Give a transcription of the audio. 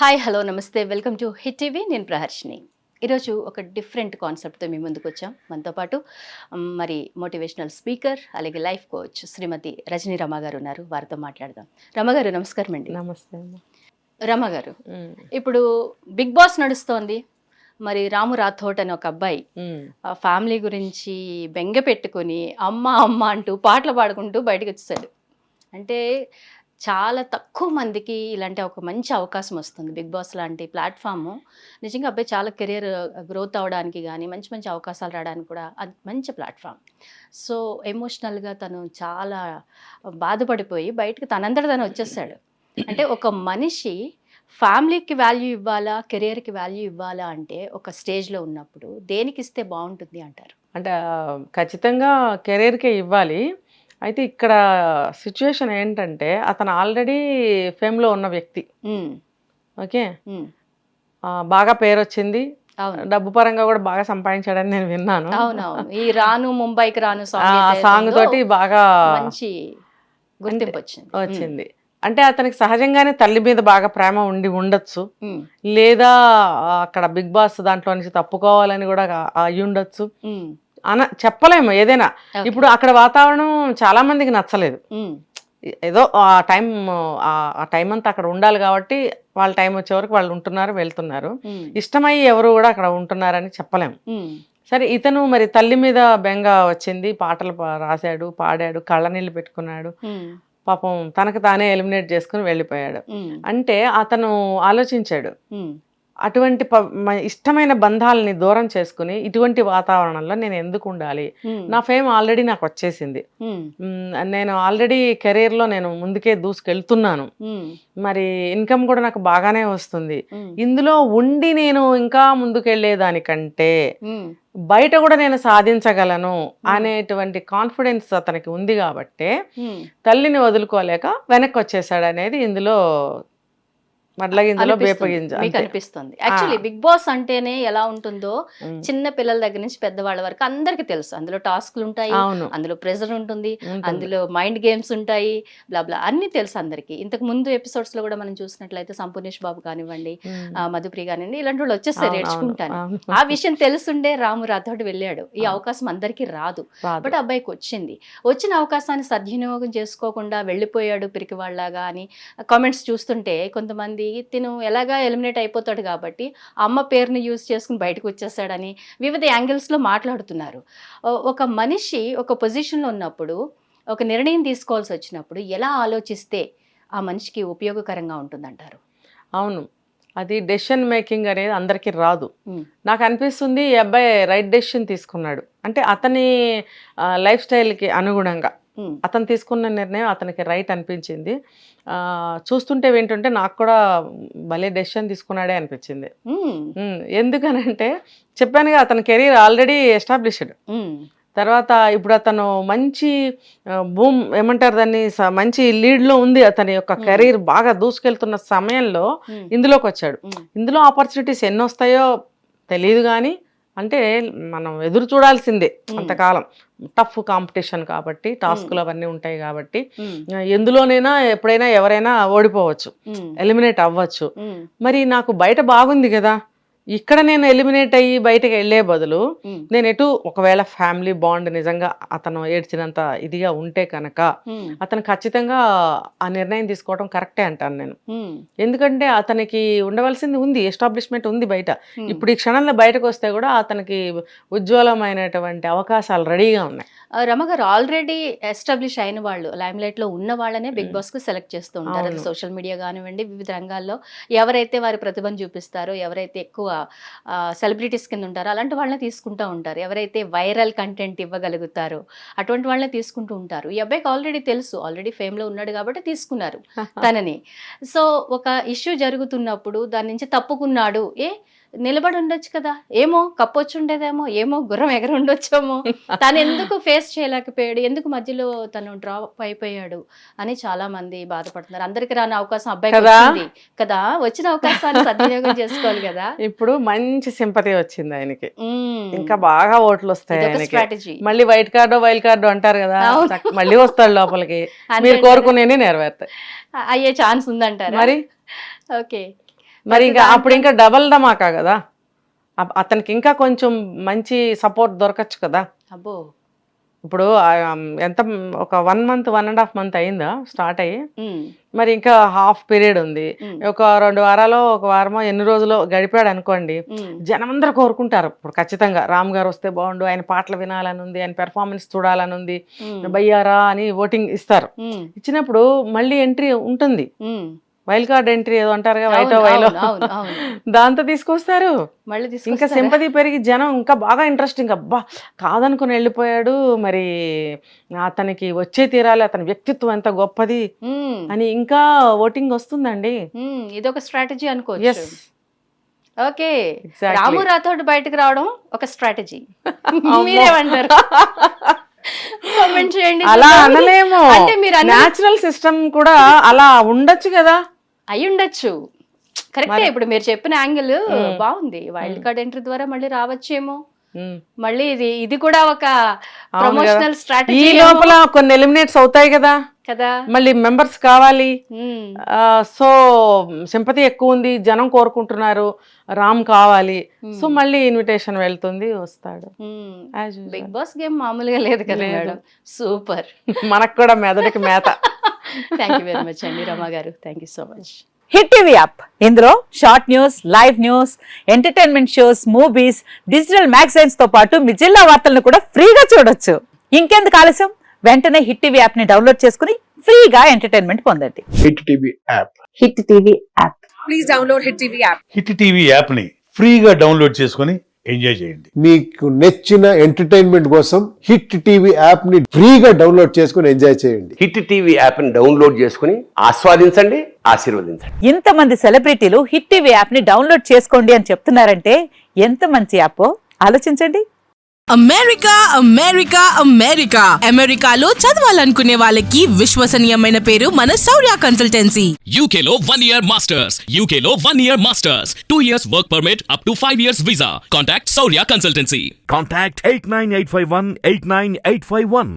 Hi hello నమస్తే welcome to hit TV. నేను ప్రహర్షిని. ఈరోజు ఒక డిఫరెంట్ కాన్సెప్ట్తో మీ ముందుకు వచ్చాం. మనతో పాటు మరి మోటివేషనల్ స్పీకర్ అలాగే లైఫ్ కోచ్ శ్రీమతి రజనీ రమ గారు ఉన్నారు. వారితో మాట్లాడదాం. రమ గారు నమస్కారం అండి. నమస్తే. రమ గారు, ఇప్పుడు బిగ్ బాస్ నడుస్తోంది. మరి రాము రాథోడ్ అని ఒక అబ్బాయి ఫ్యామిలీ గురించి బెంగ పెట్టుకుని అమ్మ అమ్మ అంటూ పాటలు పాడుకుంటూ బయటకు వచ్చేసాడు. అంటే చాలా తక్కువ మందికి ఇలాంటి ఒక మంచి అవకాశం వస్తుంది. బిగ్ బాస్ లాంటి ప్లాట్ఫామ్ నిజంగా అబ్బాయి చాలా కెరియర్ గ్రోత్ అవ్వడానికి కానీ మంచి మంచి అవకాశాలు రావడానికి కూడా అది మంచి ప్లాట్ఫామ్. సో ఎమోషనల్గా తను చాలా బాధపడిపోయి బయటకు తనంతట తను వచ్చేసాడు. అంటే ఒక మనిషి ఫ్యామిలీకి వాల్యూ ఇవ్వాలా, కెరియర్కి వాల్యూ ఇవ్వాలా అంటే ఒక స్టేజ్లో ఉన్నప్పుడు దేనికి ఇస్తే బాగుంటుంది అంటారు? అంటే ఖచ్చితంగా కెరీర్కే ఇవ్వాలి. అయితే ఇక్కడ సిచ్యువేషన్ ఏంటంటే అతను ఆల్రెడీ ఫేమ్లో ఉన్న వ్యక్తి. ఓకే, బాగా పేరు వచ్చింది, డబ్బు పరంగా కూడా బాగా సంపాదించాడని నేను విన్నాను. అవునవును, ఈ రాను ముంబైకి రాను సాంగ్ తోటి బాగా మంచి గుర్తింపు వచ్చింది. అంటే అతనికి సహజంగానే తల్లి మీద బాగా ప్రేమ ఉండొచ్చు, లేదా అక్కడ బిగ్ బాస్ దాంట్లో నుంచి తప్పుకోవాలని కూడా అయి ఉండొచ్చు, చెప్పలేము ఏదైనా. ఇప్పుడు అక్కడ వాతావరణం చాలా మందికి నచ్చలేదు. ఏదో ఆ టైం అంతా అక్కడ ఉండాలి కాబట్టి వాళ్ళ టైం వచ్చే వరకు వాళ్ళు ఉంటున్నారు, వెళ్తున్నారు. ఇష్టమయ్యి ఎవరు కూడా అక్కడ ఉంటున్నారని చెప్పలేము. సరే, ఇతను మరి తల్లి మీద బెంగ వచ్చింది, పాటలు రాశాడు, పాడాడు, కళ్ళ నీళ్ళు పెట్టుకున్నాడు. పాపం తనకు తానే ఎలిమినేట్ చేసుకుని వెళ్ళిపోయాడు. అంటే అతను ఆలోచించాడు, అటువంటి ఇష్టమైన బంధాలని దూరం చేసుకుని ఇటువంటి వాతావరణంలో నేను ఎందుకు ఉండాలి, నా ఫేమ్ ఆల్రెడీ నాకు వచ్చేసింది, నేను ఆల్రెడీ కెరీర్లో నేను ముందుకే దూసుకెళ్తున్నాను, మరి ఇన్కమ్ కూడా నాకు బాగానే వస్తుంది, ఇందులో ఉండి నేను ఇంకా ముందుకెళ్లేదానికంటే బయట కూడా నేను సాధించగలను అనేటువంటి కాన్ఫిడెన్స్ అతనికి ఉంది కాబట్టే తల్లిని వదులుకోలేక వెనక్కి వచ్చేసాడు అనేది ఇందులో అనిపిస్తుంది. యాక్చువల్లీ బిగ్ బాస్ అంటేనే ఎలా ఉంటుందో చిన్న పిల్లల దగ్గర నుంచి పెద్దవాళ్ళ వరకు అందరికి తెలుసు. అందులో టాస్క్లు ఉంటాయి, అందులో ప్రెజర్ ఉంటుంది, అందులో మైండ్ గేమ్స్ ఉంటాయి, బ్లా అన్ని తెలుసు అందరికి. ఇంతకు ముందు ఎపిసోడ్స్ లో కూడా మనం చూసినట్లయితే సంపూర్ణేష్ బాబు కానివ్వండి, మధుప్రియ కానివ్వండి, ఇలాంటి వాళ్ళు వచ్చేస్తారు నేర్చుకుంటాను. ఆ విషయం తెలుసుండే రాము రాథోడ్ వెళ్ళాడు. ఈ అవకాశం అందరికి రాదు, బట్ అబ్బాయికి వచ్చింది. వచ్చిన అవకాశాన్ని సద్వినియోగం చేసుకోకుండా వెళ్ళిపోయాడు పిరికి వాళ్ళగా అని కామెంట్స్ చూస్తుంటే కొంతమంది తిను ఎలాగా ఎలిమినేట్ అయిపోతాడు కాబట్టి అమ్మ పేరుని యూజ్ చేసుకుని బయటకు వచ్చేసాడని వివిధ యాంగిల్స్లో మాట్లాడుతున్నారు. ఒక మనిషి ఒక పొజిషన్లో ఉన్నప్పుడు ఒక నిర్ణయం తీసుకోవాల్సి వచ్చినప్పుడు ఎలా ఆలోచిస్తే ఆ మనిషికి ఉపయోగకరంగా ఉంటుందంటారు? అవును, అది డెసిషన్ మేకింగ్ అనేది అందరికీ రాదు. నాకు అనిపిస్తుంది ఈ అబ్బాయి రైట్ డెసిషన్ తీసుకున్నాడు. అంటే అతని లైఫ్ స్టైల్కి అనుగుణంగా అతను తీసుకున్న నిర్ణయం అతనికి రైట్ అనిపించింది. చూస్తుంటే వింటుంటే నాకు కూడా భలే డెసిషన్ తీసుకున్నాడే అనిపించింది. ఎందుకనంటే చెప్పానుగా, అతని కెరీర్ ఆల్రెడీ ఎస్టాబ్లిష్డ్. తర్వాత ఇప్పుడు అతను మంచి ఏమంటారు దాన్ని, మంచి లీడ్లో ఉంది. అతని యొక్క కెరీర్ బాగా దూసుకెళ్తున్న సమయంలో ఇందులోకి వచ్చాడు. ఇందులో ఆపర్చునిటీస్ ఎన్ని వస్తాయో తెలియదు, కానీ అంటే మనం ఎదురు చూడాల్సిందే. అంతకాలం టఫ్ కాంపిటీషన్ కాబట్టి, టాస్క్లు అవన్నీ ఉంటాయి కాబట్టి ఎందులోనైనా ఎప్పుడైనా ఎవరైనా ఓడిపోవచ్చు, ఎలిమినేట్ అవ్వచ్చు. మరి నాకు బయట బాగుంది కదా, ఇక్కడ నేను ఎలిమినేట్ అయ్యి బయటకు వెళ్లే బదులు నేను ఎటు ఒకవేళ ఫ్యామిలీ బాండ్ నిజంగా అతను ఏడ్చినంత ఇదిగా ఉంటే కనుక అతను ఖచ్చితంగా ఆ నిర్ణయం తీసుకోవడం కరెక్టే అంటాను నేను. ఎందుకంటే అతనికి ఉండవలసింది ఉంది, ఎస్టాబ్లిష్మెంట్ ఉంది బయట. ఇప్పుడు ఈ క్షణంలో బయటకు వస్తే కూడా అతనికి ఉజ్వలమైనటువంటి అవకాశాలు రెడీగా ఉన్నాయి. రమగారు, ఆల్రెడీ ఎస్టాబ్లిష్ అయిన వాళ్ళు, లైమ్ లైట్ లో ఉన్న వాళ్ళనే బిగ్ బాస్ కు సెలెక్ట్ చేస్తూ ఉంటారు. అది సోషల్ మీడియా కానివ్వండి, వివిధ రంగాల్లో ఎవరైతే వారి ప్రతిభను చూపిస్తారో, ఎవరైతే ఎక్కువ సెలబ్రిటీస్ కింద ఉంటారో అలాంటి వాళ్ళని తీసుకుంటూ ఉంటారు. ఎవరైతే వైరల్ కంటెంట్ ఇవ్వగలుగుతారో అటువంటి వాళ్ళని తీసుకుంటూ ఉంటారు. ఈ అబ్బాయికి ఆల్రెడీ తెలుసు, ఆల్రెడీ ఫేమ్ లో ఉన్నాడు కాబట్టి తీసుకున్నారు తనని. సో ఒక ఇష్యూ జరుగుతున్నప్పుడు దాని నుంచి తప్పుకున్నాడు, నిలబడి ఉండొచ్చు కదా, ఏమో కప్పొచ్చి ఉండేదేమో, ఏమో గుర్రం ఎగర ఉండొచ్చేమో, తను ఎందుకు ఫేస్ చేయలేకపోయాడు, ఎందుకు మధ్యలో తను డ్రాప్ అయిపోయాడు అని చాలా మంది బాధపడుతున్నారు. అందరికి రాని అవకాశం అబ్బాయికి వచ్చింది కదా, వచ్చిన అవకాశాన్ని సద్వినియోగం చేసుకోవాలి కదా. ఇప్పుడు మంచి సింపతి వచ్చింది ఆయనకి, ఇంకా బాగా ఓట్లు వస్తాయి. స్ట్రాటజీ. మళ్ళీ వైట్ కార్డు వైల్డ్ కార్డు అంటారు కదా, మళ్ళీ వస్తాడు లోపలికి, మీరు కోరుకునేది నెరవేరుతాయి, అయ్యే ఛాన్స్ ఉందంటారు. మరి ఓకే, మరి ఇంకా అప్పుడు ఇంకా డబల్ ధమాకా కదా, అతనికి ఇంకా కొంచెం మంచి సపోర్ట్ దొరకచ్చు కదా. అబ్బో ఇప్పుడు ఎంత ఒక 1 month 1.5 month అయిందా స్టార్ట్ అయ్యి, మరి ఇంకా హాఫ్ పీరియడ్ ఉంది. ఒక 2 వారాలు 1 వారమో ఎన్ని రోజులు గడిపాడు అనుకోండి, జనం అందరూ కోరుకుంటారు ఇప్పుడు ఖచ్చితంగా రామ్ గారు వస్తే బాగుండు, ఆయన పాటలు వినాలని ఉంది, ఆయన పెర్ఫార్మెన్స్ చూడాలని ఉంది, బయ్యారా అని ఓటింగ్ ఇస్తారు. ఇచ్చినప్పుడు మళ్ళీ ఎంట్రీ ఉంటుంది, వైల్డ్ కార్డ్ ఎంట్రీ ఏదో అంటారుగా, వైటో వైలో, దాంతో తీసుకొస్తారు. ఇంకా సింపతి పెరిగి జనం ఇంకా బాగా ఇంట్రెస్టింగ్, అబ్బా కాదనుకుని వెళ్ళిపోయాడు, మరి అతనికి వచ్చే తీరాలి, అతని వ్యక్తిత్వం ఎంత గొప్పది అని ఇంకా ఓటింగ్ వస్తుందండి. ఇదొక స్ట్రాటజీ అనుకోవచ్చు. ఓకే, రాము రాథోడ్ బయటకు రావడం ఒక స్ట్రాటజీ, మీరేమంటారు? కామెంట్ చేయండి. అలా అనలేము, అంటే మీరు న్యాచురల్ సిస్టమ్ కూడా అలా ఉండొచ్చు కదా. అయి ఉండొచ్చు, కరెక్టే. ఇప్పుడు మీరు చెప్పిన యాంగిల్ బాగుంది, వైల్డ్ కార్డ్ ఎంట్రీ ద్వారా మళ్ళీ రావచ్చేమో, మళ్ళీ ఇది కూడా ఒక ప్రమోషనల్ స్ట్రాటజీ. ఈ లోపల కొన్ని ఎలిమినేట్స్ అవుతాయి కదా కదా, మళ్ళీ మెంబర్స్ కావాలి. సో సింపతి ఎక్కువ ఉంది, జనం కోరుకుంటున్నారు, రామ్ కావాలి, సో మళ్ళీ ఇన్విటేషన్ వెళ్తుంది, వస్తాడు. బిగ్ బాస్ గేమ్ మామూలుగా లేదు కదా మేడం, సూపర్. మనకు కూడా మెదడుకి మేత. థ్యాంక్ యూ వెరీ మచ్ అండి రమా గారు, thank you so much. Hit TV app, ఇందులో short news, live news, entertainment shows, movies, digital magazines తో పాటు మీ జిల్లా వార్తలను కూడా ఫ్రీగా చూడొచ్చు. ఇంకెందుకు ఆలస్యం, వెంటనే హిట్ టీవీ యాప్ ని డౌన్లోడ్ చేసుకుని ఫ్రీగా ఎంటర్టైన్మెంట్ పొందండి. Hit TV app, hit TV app, please download hit TV app. Hit TV app ని ఫ్రీగా డౌన్లోడ్ చేసుకొని ఎంజాయ్ చేయండి. మీకు నచ్చిన ఎంటర్టైన్మెంట్ కోసం హిట్ టీవీ యాప్ ని ఫ్రీగా డౌన్లోడ్ చేసుకొని ఎంజాయ్ చేయండి. హిట్ టీవీ యాప్ ని డౌన్లోడ్ చేసుకుని ఆస్వాదించండి, ఆశీర్వదించండి. ఇంతమంది సెలబ్రిటీలు హిట్ టీవీ యాప్ ని డౌన్లోడ్ చేసుకోండి అని చెప్తున్నారంటే ఎంత మంచి యాప్ ఆలోచించండి. అమెరికా అమెరికా అమెరికా అమెరికాలో చదవాలనుకునే వాళ్ళకి విశ్వసనీయమైన పేరు మన శౌర్య కన్సల్టెన్సీ. UK లో 1 year masters, UK లో 1 year masters, 2 years work permit up to 5 years visa. Contact Saurya Consultancy. Contact 89851 89851.